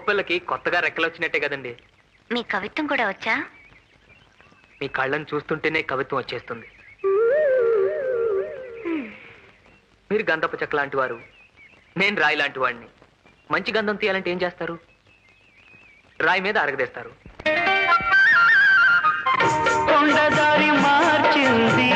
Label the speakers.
Speaker 1: పిల్లకి కొత్తగా రెక్కలు వచ్చినట్టే కదండి.
Speaker 2: మీ కవిత్వం కూడా వచ్చా?
Speaker 1: మీ కళ్ళని చూస్తుంటేనే కవిత్వం వచ్చేస్తుంది. మీరు గంధపు చెక్క లాంటి వారు, నేను రాయి లాంటి వాడిని. మంచి గంధం తీయాలంటే ఏం చేస్తారు? రాయి మీద అరగదేస్తారు.
Speaker 3: కొండదారి మార్చింది